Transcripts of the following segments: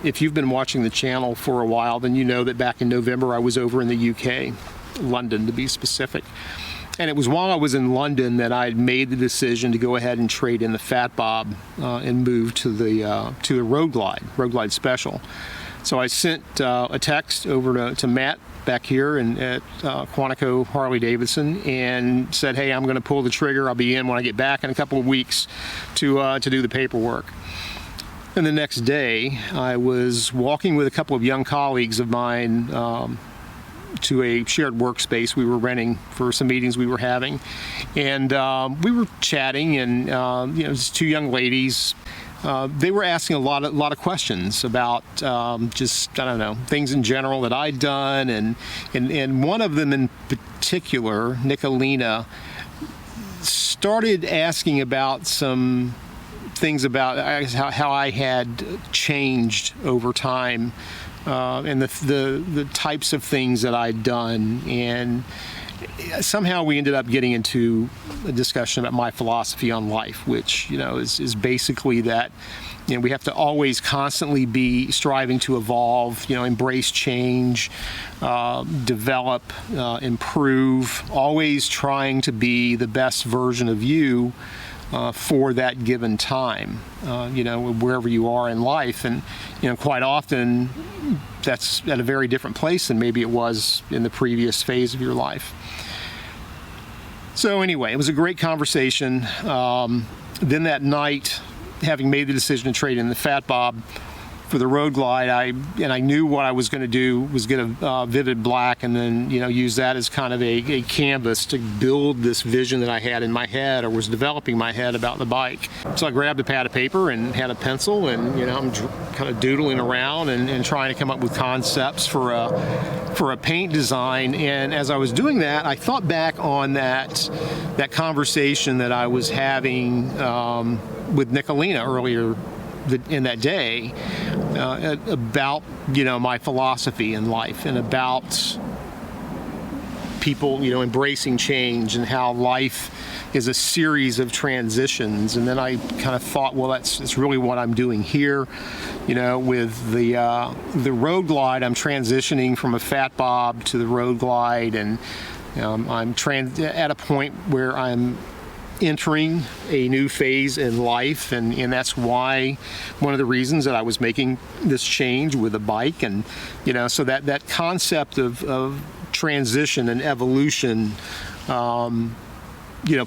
if you've been watching the channel for a while, then you know that back in November I was over in the UK, London to be specific. And it was while I was in London that I had made the decision to go ahead and trade in the Fat Bob and move to the Road Glide Special. So I sent a text over to Matt back here at Quantico Harley-Davidson and said, hey, I'm going to pull the trigger. I'll be in when I get back in a couple of weeks to do the paperwork. And the next day, I was walking with a couple of young colleagues of mine to a shared workspace we were renting for some meetings we were having. And we were chatting, and just two young ladies. They were asking a lot of questions about just, I don't know, things in general that I'd done, and one of them in particular, Nicolina, started asking about some things about how I had changed over time, and the types of things that I'd done, and somehow we ended up getting into a discussion about my philosophy on life, which is basically that we have to always constantly be striving to evolve, embrace change, develop, improve, always trying to be the best version of you for that given time, wherever you are in life. And quite often that's at a very different place than maybe it was in the previous phase of your life. So anyway, it was a great conversation. Then that night, having made the decision to trade in the Fat Bob for the Road Glide, I knew what I was going to do was get a vivid black, and then use that as kind of a canvas to build this vision that I had in my head, or was developing in my head, about the bike. So I grabbed a pad of paper and had a pencil, and I'm kind of doodling around and trying to come up with concepts for a paint design. And as I was doing that, I thought back on that conversation that I was having with Nicolina earlier in that day, about my philosophy in life, and about people embracing change, and how life is a series of transitions. And then I kind of thought, well, that's really what I'm doing here, with the Road Glide. I'm transitioning from a Fat Bob to the Road Glide, and I'm at a point where I'm entering a new phase in life, and that's why one of the reasons that I was making this change with a bike. And so that concept of transition and evolution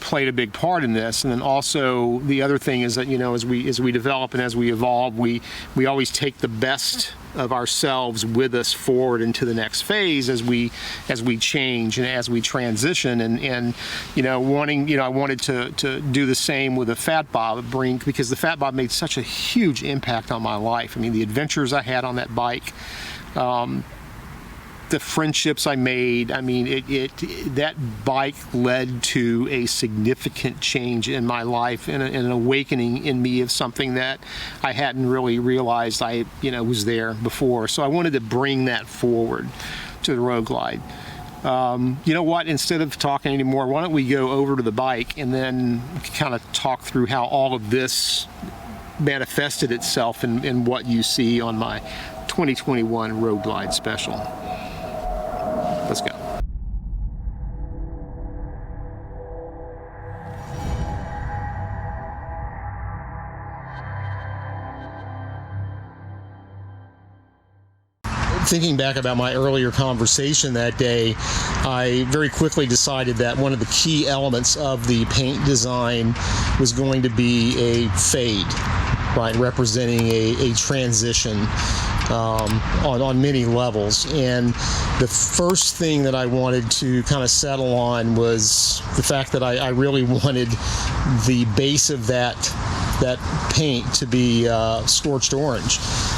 played a big part in this. And then also the other thing is that as we develop and as we evolve, we always take the best of ourselves with us forward into the next phase as we change and as we transition. And I wanted to do the same with the Fat Bob, because the Fat Bob made such a huge impact on my life. I mean, the adventures I had on that bike, the friendships I made. I mean, that bike led to a significant change in my life, and an awakening in me of something that I hadn't really realized I was there before. So I wanted to bring that forward to the Road Glide. You know what? Instead of talking anymore, why don't we go over to the bike and then kind of talk through how all of this manifested itself in what you see on my 2021 Road Glide Special. Let's go. Thinking back about my earlier conversation that day, I very quickly decided that one of the key elements of the paint design was going to be a fade, right, representing a transition on many levels. And the first thing that I wanted to kind of settle on was the fact that I really wanted the base of that paint to be scorched orange,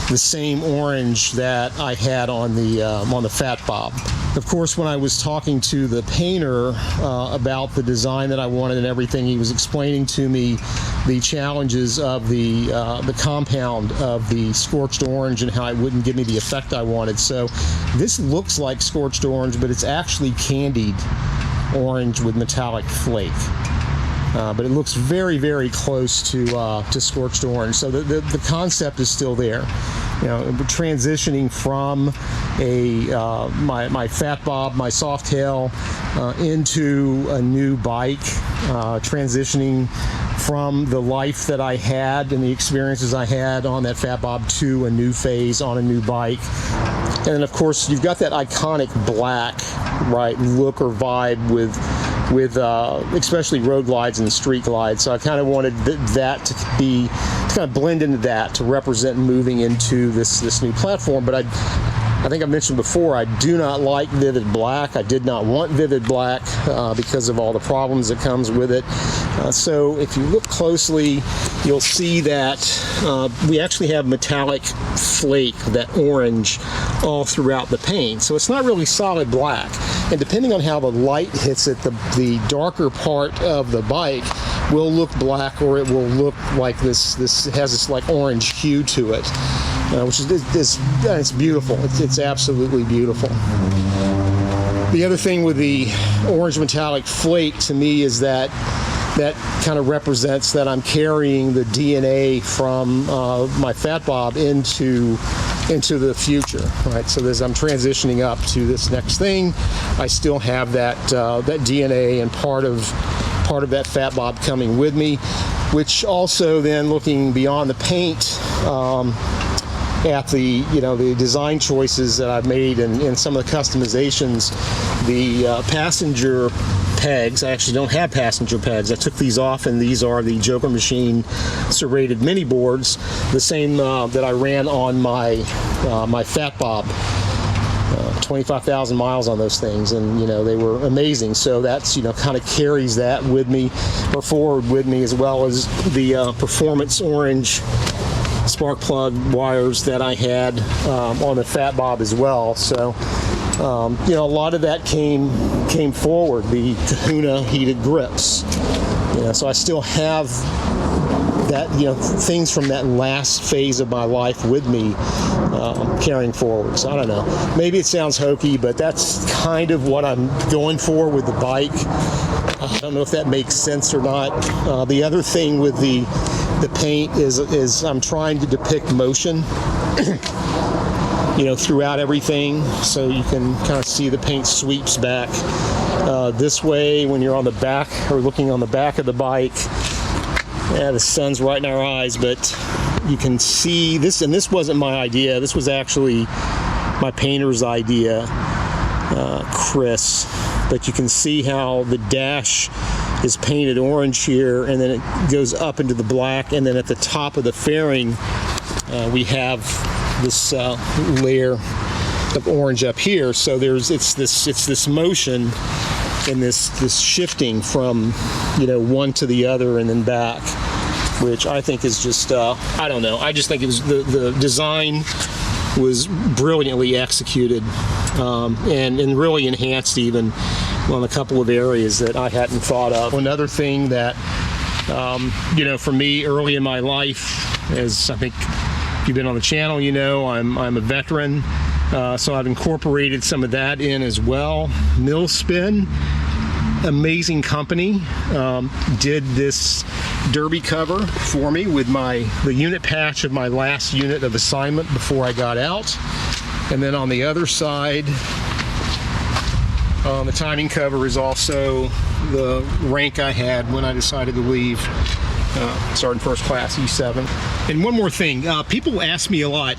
the same orange that I had on the Fat Bob. Of course, when I was talking to the painter about the design that I wanted and everything, he was explaining to me the challenges of the compound of the scorched orange and how it wouldn't give me the effect I wanted. So this looks like scorched orange, but it's actually candied orange with metallic flake. But it looks very, very close to scorched orange. So the concept is still there. transitioning from my Fat Bob, my Softail, into a new bike, transitioning from the life that I had and the experiences I had on that Fat Bob to a new phase on a new bike. And then of course you've got that iconic black, right, look or vibe with especially road glides and street glides. So I kind of wanted that to kind of blend into that, to represent moving into this new platform. But I think I mentioned before, I do not like vivid black. I did not want vivid black because of all the problems that comes with it. So if you look closely, you'll see that we actually have metallic flake, that orange, all throughout the paint. So it's not really solid black. And depending on how the light hits it, the darker part of the bike will look black, or it will look like this has this like orange hue to it. Which is it's beautiful. It's absolutely beautiful. The other thing with the orange metallic flake to me is that kind of represents that I'm carrying the DNA from my Fat Bob into the future, right? So as I'm transitioning up to this next thing, I still have that DNA and part of that Fat Bob coming with me, which also then looking beyond the paint. At the design choices that I've made and some of the customizations, the passenger pegs. I actually don't have passenger pegs. I took these off, and these are the Joker Machine serrated mini boards, the same that I ran on my Fat Bob. 25,000 miles on those things, and they were amazing. So that's kind of carries that with me, or forward with me, as well as the performance orange spark plug wires that I had on the Fat Bob as well. So a lot of that came forward. The Kahuna heated grips. So I still have that, things from that last phase of my life with me carrying forward. So I don't know. Maybe it sounds hokey, but that's kind of what I'm going for with the bike. I don't know if that makes sense or not. The other thing with the paint is I'm trying to depict motion, throughout everything, so you can kind of see the paint sweeps back this way when you're on the back or looking on the back of the bike. Yeah, the sun's right in our eyes, but you can see this, and this wasn't my idea. This was actually my painter's idea, Chris. But you can see how the dash is painted orange here, and then it goes up into the black, and then at the top of the fairing we have this layer of orange up here. So it's this motion and this shifting from one to the other and then back, which I think is just I don't know. I just think it was the design was brilliantly executed and really enhanced even on a couple of areas that I hadn't thought of. Another thing that for me early in my life, as I think if you've been on the channel, I'm a veteran, so I've incorporated some of that in as well. Millspin, amazing company, did this derby cover for me with the unit patch of my last unit of assignment before I got out. And then on the other side, the timing cover is also the rank I had when I decided to leave Sergeant First Class E7. And one more thing, people ask me a lot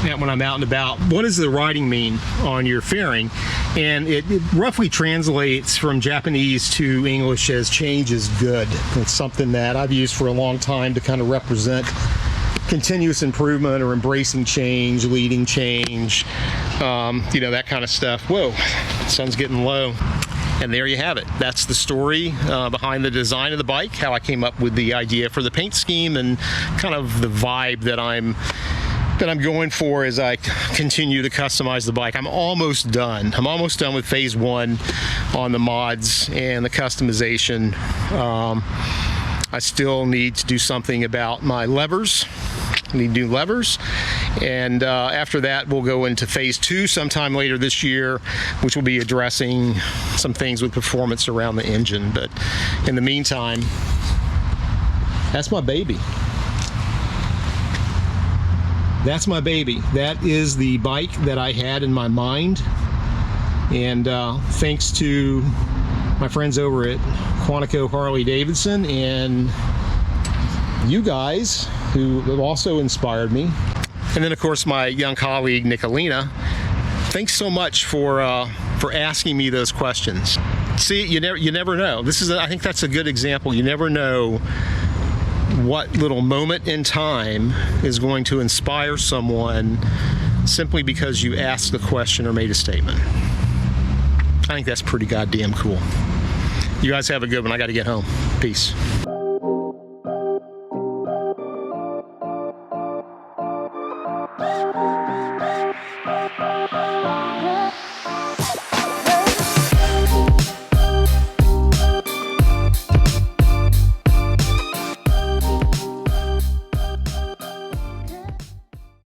when I'm out and about, what does the writing mean on your fairing? And it roughly translates from Japanese to English as change is good. It's something that I've used for a long time to kind of represent continuous improvement or embracing change, leading change, that kind of stuff. Whoa, sun's getting low. And there you have it. That's the story behind the design of the bike, how I came up with the idea for the paint scheme, and kind of the vibe that I'm going for as I continue to customize the bike. I'm almost done. I'm almost done with phase one on the mods and the customization. I still need to do something about my levers. I need new levers. And after that, we'll go into phase two sometime later this year, which will be addressing some things with performance around the engine. But in the meantime, that's my baby. that's my baby. That is the bike that I had in my mind. And thanks to my friends over at Quantico Harley-Davidson and you guys who have also inspired me. And then of course my young colleague Nicolina. Thanks so much for asking me those questions. See, you never know. I think that's a good example. You never know what little moment in time is going to inspire someone simply because you asked a question or made a statement. I think that's pretty goddamn cool. You guys have a good one. I got to get home. Peace.